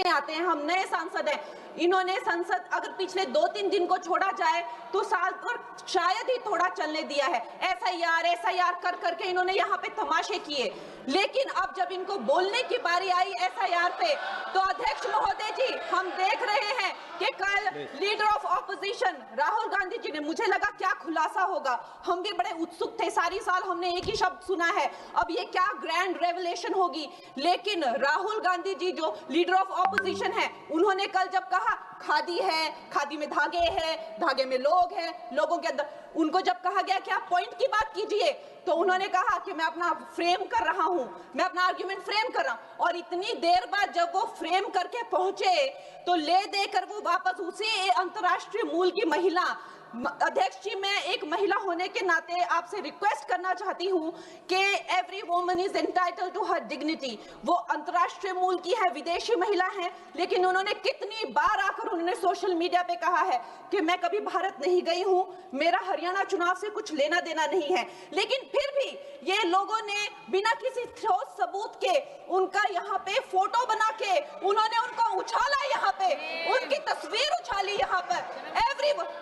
नए आते हैं, हम नए सांसद हैं। इन्होंने संसद अगर पिछले 2-3 दिन को छोड़ा जाए तो साल पर शायद ही थोड़ा चलने दिया है। एसआईआर कर करके इन्होंने यहाँ पे तमाशे किए, लेकिन अब जब इनको बोलने की बारी आई एसआईआर पे, तो अध्यक्ष महोदय जी, हम देख रहे हैं कि कल leader of opposition Rahul Gandhi ji ने, मुझे लगा क्या खुलासा होगा, हम भी बड़े उत्सुक थे, सारी साल हमने एक ही शब्द सुना है, अब ये क्या ग्रैंड रेवलेशन होगी। लेकिन राहुल गांधी जी जो लीडर ऑफ ऑपोजिशन है, उन्होंने कल जब कहा खादी है, खादी में धागे हैं, धागे में लोग हैं, लोगों के अंदर, उनको जब कहा गया कि आप पॉइंट की बात कीजिए, तो उन्होंने कहा कि मैं अपना फ्रेम कर रहा हूं, मैं अपना आर्ग्यूमेंट फ्रेम कर रहा हूं। और इतनी देर बाद जब वो फ्रेम करके पहुंचे तो ले देकर वो वापस उसी अंतर्राष्ट्रीय मूल की महिला, अध्यक्ष जी, मैं एक महिला होने के नाते आपसे रिक्वेस्ट करना चाहती हूं कि every woman is entitled to her dignity. वो अंतर्राष्ट्रीय मूल की है, विदेशी महिला है, लेकिन उन्होंने कितनी बार आकर उन्होंने सोशल मीडिया पे कहा है कि मैं कभी भारत नहीं गई हूं, मेरा हरियाणा चुनाव से कुछ लेना देना नहीं है। लेकिन फिर भी ये लोगों ने बिना किसी ठोस सबूत के उनका यहाँ पे फोटो बना के उन्होंने उनको उछाला, यहाँ पे उनकी तस्वीर उछाली यहाँ पर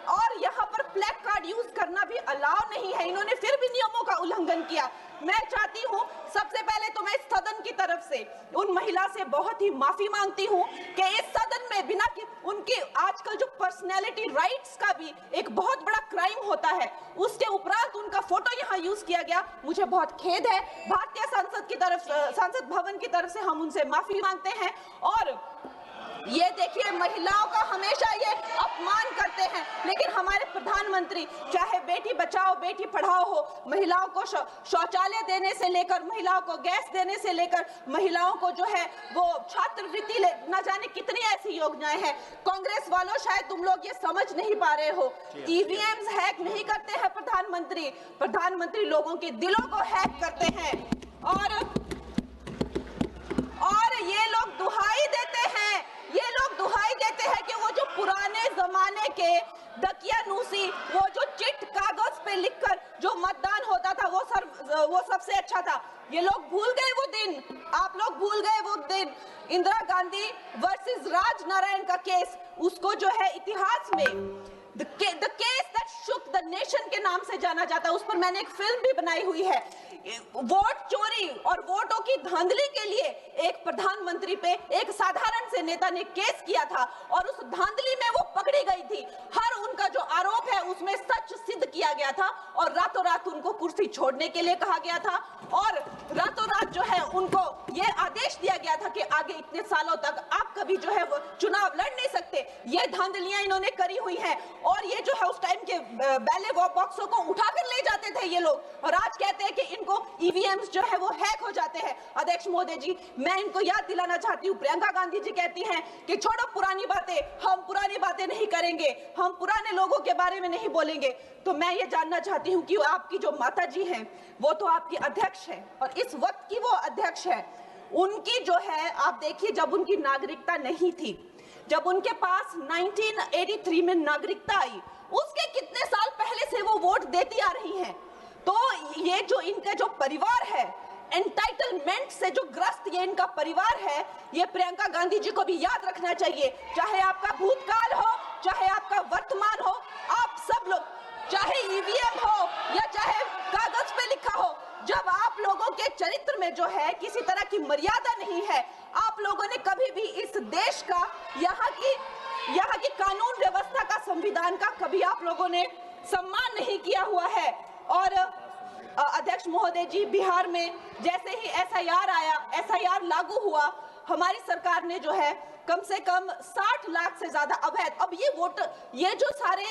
और यहाँ पर फ्लैग कार्ड यूज करना भी अलाउ नहीं है। इन्होंने फिर भी नियमों का उल्लंघन किया। मैं चाहती हूँ सबसे पहले तो मैं इस सदन की तरफ से उन महिला से बहुत ही माफी मांगती हूँ कि इस सदन में बिना कि उनके आजकल जो पर्सनैलिटी राइट्स का भी एक बहुत बड़ा क्राइम होता है, उसके उपरांत उनका फोटो यहाँ यूज किया गया, मुझे बहुत खेद है। भारतीय संसद भवन की तरफ से हम उनसे माफी मांगते हैं। और ये देखिए, महिलाओं का हमेशा ये अपमान करते हैं, लेकिन हमारे प्रधानमंत्री चाहे बेटी बचाओ बेटी पढ़ाओ हो, महिलाओं को शौचालय देने से लेकर, महिलाओं को गैस देने से लेकर, महिलाओं को जो है वो छात्रवृत्ति, न जाने कितनी ऐसी योजनाएं हैं। कांग्रेस वालों, शायद तुम लोग ये समझ नहीं पा रहे हो, ईवीएम्स हैक नहीं करते हैं प्रधानमंत्री लोगों के दिलों को हैक करते हैं। और ये लोग दुहाई देते हैं कि वो जो पुराने जमाने के दकियानूसी, वो जो चिट कागज पे लिखकर जो मतदान होता था वो सबसे अच्छा था। ये लोग भूल गए वो दिन, आप लोग भूल गए वो दिन। इंदिरा गांधी वर्सेस राजनारायण का केस, उसको जो है इतिहास में The case that shook the nation के नाम से जाना जाता है। उस पर मैंने एक फिल्म भी बनाई हुई है। वोट चोरी और वोटों की धांधली के लिए एक प्रधानमंत्री पे एक साधारण से नेता ने केस किया था और उस धांधली में वो पकड़ी गई थी। हर उनका जो आरोप है उसमें सच सिद्ध किया गया था और रातों रात उनको कुर्सी छोड़ने के लिए कहा गया था और रातों रात जो है उनको ये आदेश दिया गया था कि आगे इतने सालों तक आप कभी जो है वो चुनाव लड़ नहीं सकते। ये धांधलियां इन्होंने करी हुई हैं और ये जो है उस टाइम के बैलेट बॉक्सों को उठाकर ले जाते थे ये लोग और आज कहते हैं कि इनको ईवीएम्स जो है वो हैक हो जाते हैं। अध्यक्ष महोदय जी, मैं इनको याद दिलाना चाहती हूँ, प्रियंका गांधी जी कहती हैं कि छोड़ो पुरानी बातें, हम पुरानी बातें नहीं करेंगे, हम पुराने लोगों के बारे में नहीं बोलेंगे। तो मैं ये जानना चाहती हूँ कि आपकी जो माता जी हैं वो तो आपकी अध्यक्ष है और इस वक्त की वो अध्यक्ष है, उनकी जो है आप देखिए, जब उनकी नागरिकता नहीं थी, जब उनके पास 1983 में नागरिकता आई, उसके कितने साल पहले से वो वोट देती आ रही हैं। तो ये जो इनका जो परिवार है, एंटाइटलमेंट से जो ग्रस्त ये इनका परिवार है, ये प्रियंका गांधी जी को भी याद रखना चाहिए। चाहे आपका भूतकाल हो, चाहे आपका वर्तमान हो, आप सब लोग, चाहे ईवीएम हो या चाहे कागज पे लिखा हो, जब आप लोगों के चरित्र में जो है किसी तरह की मर्यादा नहीं है, आप लोगों ने कभी भी इस देश का, यहाँ की कानून व्यवस्था का, संविधान का कभी आप लोगों ने सम्मान नहीं किया हुआ है। और अध्यक्ष महोदय जी, बिहार में जैसे ही एसआईआर आया, एसआईआर लागू हुआ, हमारी सरकार ने जो है कम से कम 60 लाख से ज्यादा अवैध, अब ये जो सारे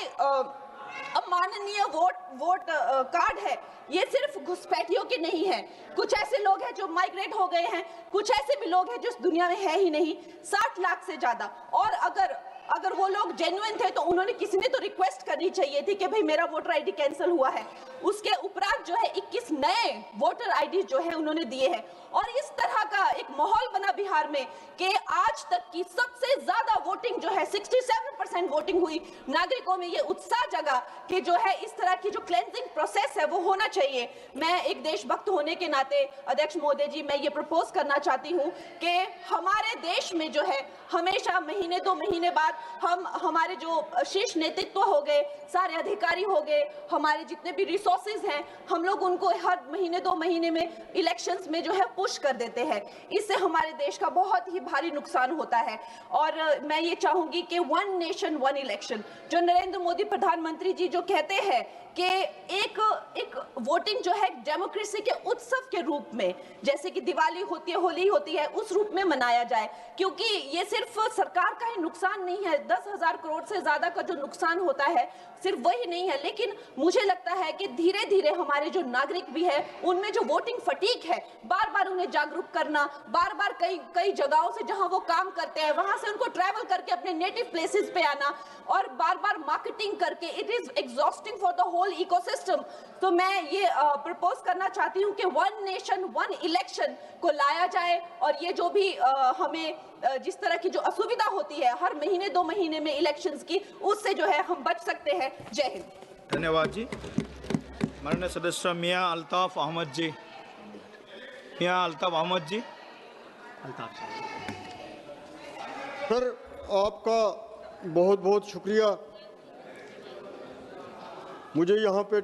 अमाननीय वोट कार्ड है, ये सिर्फ घुसपैठियों के नहीं है, कुछ ऐसे लोग हैं जो माइग्रेट हो गए हैं, कुछ ऐसे भी लोग हैं जो इस दुनिया में है ही नहीं, 60 लाख से ज्यादा। और अगर अगर वो लोग जेन्युइन थे तो उन्होंने किसी ने तो रिक्वेस्ट करनी चाहिए थी कि भाई मेरा वोटर आईडी कैंसिल हुआ है। उसके उपरांत जो है 21 नए वोटर आईडी जो है उन्होंने दिए हैं और इस तरह का एक माहौल बना बिहार में कि आज तक की सबसे ज्यादा वोटिंग जो है 67% वोटिंग हुई। नागरिकों में ये उत्साह जगा कि जो है इस तरह की जो क्लेंजिंग प्रोसेस है वो होना चाहिए। मैं एक देशभक्त होने के नाते अध्यक्ष महोदय जी मैं ये प्रपोज करना चाहती हूँ कि हमारे देश में जो है हमेशा महीने 2 महीने बाद हमारे जो शीर्ष नेतृत्व हो गए, सारे अधिकारी हो गए, हमारे जितने भी रिसोर्सेज हैं, हम लोग उनको हर महीने 2 महीने में इलेक्शंस में जो है पुश कर देते हैं। इससे हमारे देश का बहुत ही भारी नुकसान होता है। और मैं ये चाहूंगी कि 1 नेशन 1 इलेक्शन जो नरेंद्र मोदी प्रधानमंत्री जी जो कहते हैं कि एक वोटिंग जो है डेमोक्रेसी के उत्सव के रूप में, जैसे कि दिवाली होती है, होली होती है, उस रूप में मनाया जाए। क्योंकि ये सिर्फ सरकार का ही नुकसान नहीं है, 10,000 करोड़ से ज्यादा का जो नुकसान होता है सिर्फ वही नहीं है, लेकिन मुझे लगता है कि धीरे धीरे हमारे जो नागरिक भी है उनमें जो वोटिंग फटीक है, बार बार उन्हें जागरूक करना, बार बार कई जगहों से जहां वो काम करते हैं वहां से उनको ट्रैवल करके अपने नेटिव प्लेसेस पे आना और बार बार मार्केटिंग करके, it is exhausting for the whole ecosystem. तो मैं ये प्रपोज करना चाहती हूँ कि 1 नेशन 1 इलेक्शन को लाया जाए और ये जो भी हमें जिस तरह की जो असुविधा होती है हर महीने 2 महीने में इलेक्शंस की, उससे जो है हम बच सकते हैं। जय हिंद। धन्यवाद जी। माननीय सदस्य मियां अल्ताफ अहमद जी। मियां अल्ताफ अहमद जी। सर आपका बहुत बहुत शुक्रिया। मुझे यहाँ पे